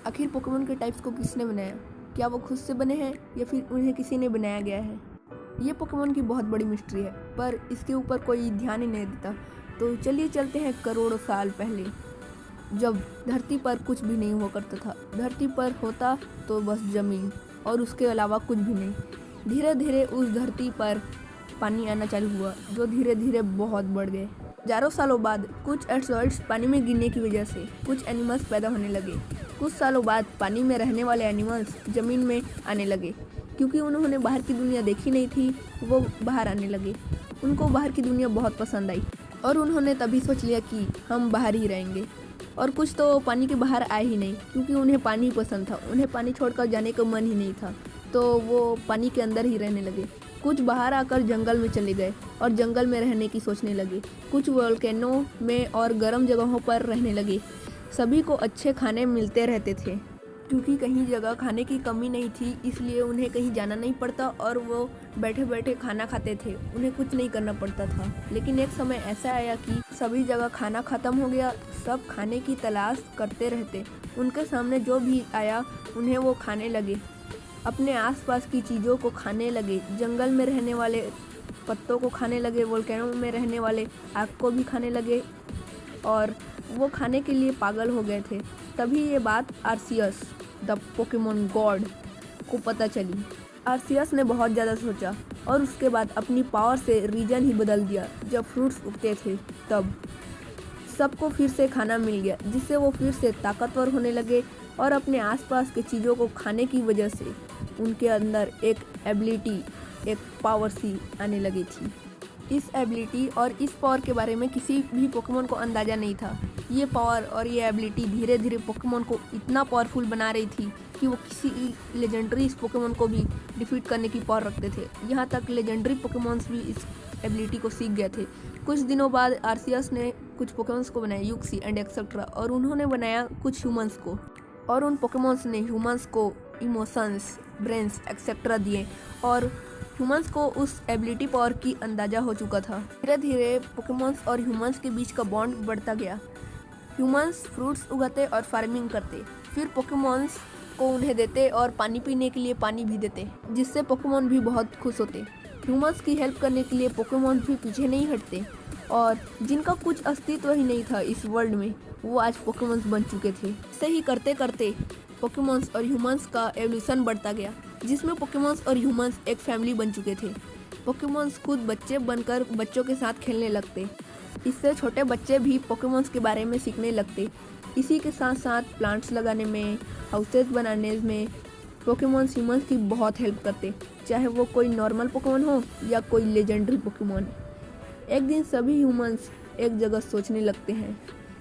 आखिर पोकेमोन के टाइप्स को किसने बनाया? क्या वो खुद से बने हैं या फिर उन्हें किसी ने बनाया गया है? ये पोकेमोन की बहुत बड़ी मिस्ट्री है, पर इसके ऊपर कोई ध्यान ही नहीं देता। तो चलिए चलते हैं करोड़ों साल पहले, जब धरती पर कुछ भी नहीं हुआ करता था। धरती पर होता तो बस ज़मीन और उसके अलावा कुछ भी नहीं। धीरे धीरे उस धरती पर पानी आना चालू हुआ, जो धीरे धीरे बहुत बढ़ गए। हजारों सालों बाद कुछ एस्टेरॉइड्स पानी में गिरने की वजह से कुछ एनिमल्स पैदा होने लगे। कुछ सालों बाद पानी में रहने वाले एनिमल्स ज़मीन में आने लगे। क्योंकि उन्होंने बाहर की दुनिया देखी नहीं थी, वो बाहर आने लगे। उनको बाहर की दुनिया बहुत पसंद आई और उन्होंने तभी सोच लिया कि हम बाहर ही रहेंगे। और कुछ तो पानी के बाहर आए ही नहीं, क्योंकि उन्हें पानी पसंद था। उन्हें पानी छोड़कर जाने का मन ही नहीं था, तो वो पानी के अंदर ही रहने लगे। कुछ बाहर आकर जंगल में चले गए और जंगल में रहने की सोचने लगे। कुछ वोल्केनो में और गर्म जगहों पर रहने लगे। सभी को अच्छे खाने मिलते रहते थे, क्योंकि कहीं जगह खाने की कमी नहीं थी, इसलिए उन्हें कहीं जाना नहीं पड़ता और वो बैठे बैठे खाना खाते थे। उन्हें कुछ नहीं करना पड़ता था। लेकिन एक समय ऐसा आया कि सभी जगह खाना ख़त्म हो गया। सब खाने की तलाश करते रहते। उनके सामने जो भी आया उन्हें वो खाने लगे। अपने आसपास की चीज़ों को खाने लगे। जंगल में रहने वाले पत्तों को खाने लगे, वोल्केनो में रहने वाले आग को भी खाने लगे और वो खाने के लिए पागल हो गए थे। तभी ये बात आर्सियस द पोकेमोन गॉड को पता चली। आर्सियस ने बहुत ज़्यादा सोचा और उसके बाद अपनी पावर से रीजन ही बदल दिया। जब फ्रूट्स उगते थे तब सबको फिर से खाना मिल गया, जिससे वो फिर से ताकतवर होने लगे और अपने आसपास के चीज़ों को खाने की वजह से उनके अंदर एक एबिलिटी, एक पावर सी आने लगी थी। इस एबिलिटी और इस पावर के बारे में किसी भी पोकेमोन को अंदाज़ा नहीं था। ये पावर और ये एबिलिटी धीरे धीरे पोकेमोन को इतना पावरफुल बना रही थी कि वो किसी लेजेंडरी पोकेमोन को भी डिफीट करने की पावर रखते थे। यहाँ तक लेजेंडरी पोकेमोन्स भी इस एबिलिटी को सीख गए थे। कुछ दिनों बाद आर्सियस ने कुछ पोकेमोन्स को बनाया, यूक्सी एंड एक्सेट्रा, और उन्होंने बनाया कुछ ह्यूमंस को। और उन पोकेमोन्स ने ह्यूमंस को इमोशंस, ब्रेन्स एक्सेट्रा दिए और ह्यूमंस को उस एबिलिटी पावर की अंदाज़ा हो चुका था। धीरे धीरे पोकेमोन्स और ह्यूमंस के बीच का बॉन्ड बढ़ता गया। ह्यूमंस फ्रूट्स उगाते और फार्मिंग करते, फिर पोकेमोन्स को उन्हें देते और पानी पीने के लिए पानी भी देते, जिससे पोकेमोन भी बहुत खुश होते। ह्यूमंस की हेल्प करने के लिए पोकेमोन भी पीछे नहीं हटते और जिनका कुछ अस्तित्व ही नहीं था इस वर्ल्ड में, वो आज पोकेमोन्स बन चुके थे। ऐसे ही करते करते पोकेमोन्स और ह्यूमंस का एवोल्यूशन बढ़ता गया, जिसमें पोकेमोन्स और ह्यूमंस एक फैमिली बन चुके थे। पोकेमोन्स खुद बच्चे बनकर बच्चों के साथ खेलने लगते। इससे छोटे बच्चे भी पोकेमोन्स के बारे में सीखने लगते। इसी के साथ साथ प्लांट्स लगाने में, हाउसेस बनाने में पोकेमोन्स ह्यूमंस की बहुत हेल्प करते, चाहे वो कोई नॉर्मल पोकेमोन हो या कोई लेजेंडरी पोकेमोन। एक दिन सभी ह्यूमंस एक जगह सोचने लगते हैं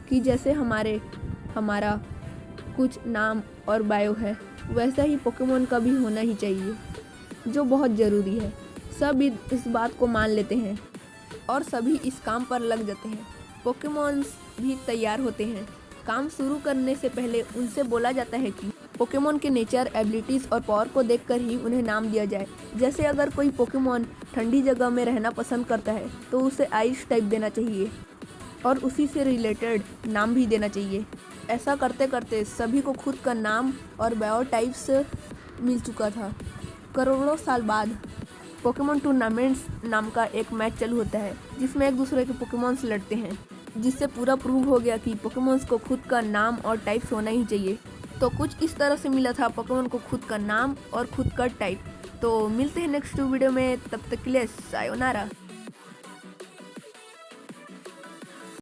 कि जैसे हमारा कुछ नाम और बायो है, वैसा ही पोकेमोन का भी होना ही चाहिए, जो बहुत ज़रूरी है। सब इस बात को मान लेते हैं और सभी इस काम पर लग जाते हैं। पोकेमोन्स भी तैयार होते हैं। काम शुरू करने से पहले उनसे बोला जाता है कि पोकेमोन के नेचर, एबिलिटीज़ और पावर को देखकर ही उन्हें नाम दिया जाए। जैसे अगर कोई पोकेमोन ठंडी जगह में रहना पसंद करता है तो उसे आइस टाइप देना चाहिए और उसी से रिलेटेड नाम भी देना चाहिए। ऐसा करते करते सभी को खुद का नाम और बायो टाइप्स मिल चुका था। करोड़ों साल बाद पोकेमोन टूर्नामेंट्स नाम का एक मैच चालू होता है, जिसमें एक दूसरे के पोकेमोन्स लड़ते हैं, जिससे पूरा प्रूव हो गया कि पोकेमोन्स को खुद का नाम और टाइप्स होना ही चाहिए। तो कुछ इस तरह से मिला था पोकेमोन को खुद का नाम और खुद का टाइप। तो मिलते हैं नेक्स्ट वीडियो में, तब तक के लिए सायोनारा।